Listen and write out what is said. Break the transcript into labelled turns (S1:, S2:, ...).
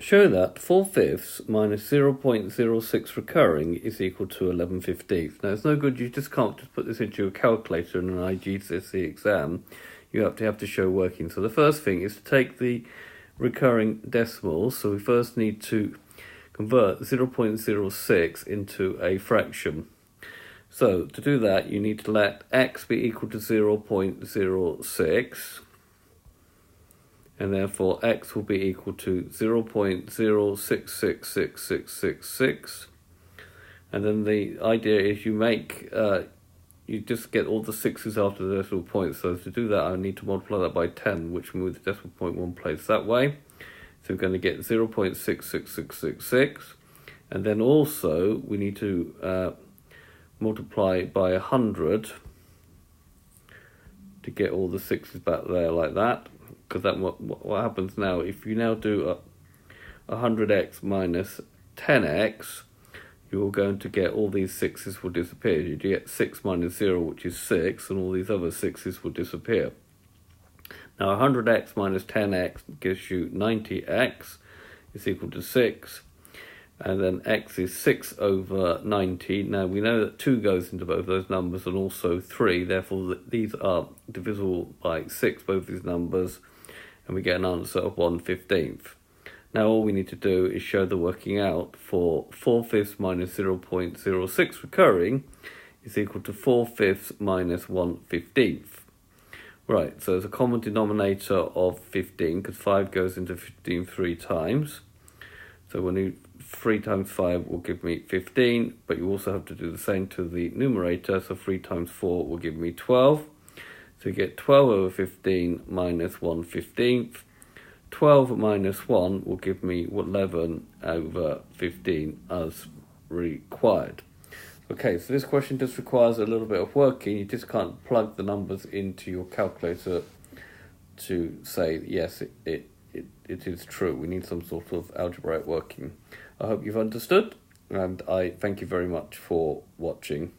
S1: show that 4/5 minus 0.06 recurring is equal to 11/15. Now, it's no good, you just can't just put this into your calculator in an IGCSE exam. You have to show working. So the first thing is to take the recurring decimals. So we first need to convert 0.06 into a fraction. So to do that, you need to let x be equal to 0.06. And therefore x will be equal to 0.0666666. And then the idea is you just get all the sixes after the decimal point. So to do that, I need to multiply that by 10, which moves the decimal point one place that way. So we're going to get 0.66666. And then also we need to multiply by 100 to get all the sixes back there like that. Because that what happens now, if you now do 100x minus 10x, you're going to get all these sixes will disappear. You get 6 minus 0, which is 6, and all these other sixes will disappear. Now 100x minus 10x gives you 90x is equal to 6, and then x is 6 over 90. Now we know that 2 goes into both those numbers and also 3, therefore these are divisible by 6, both these numbers, and we get an answer of 1/15. Now all we need to do is show the working out for 4/5 minus 0.06 recurring is equal to 4/5 minus 1/15. Right, so there's a common denominator of 15 because 5 goes into 15 3 times. So when you 3 times 5 will give me 15, but you also have to do the same to the numerator, so 3 times 4 will give me 12. So you get 12 over 15 minus 1/15. 12 minus 1 will give me 11 over 15 as required. Okay, so this question just requires a little bit of working. You just can't plug the numbers into your calculator to say, yes, it is true. We need some sort of algebraic working. I hope you've understood, and I thank you very much for watching.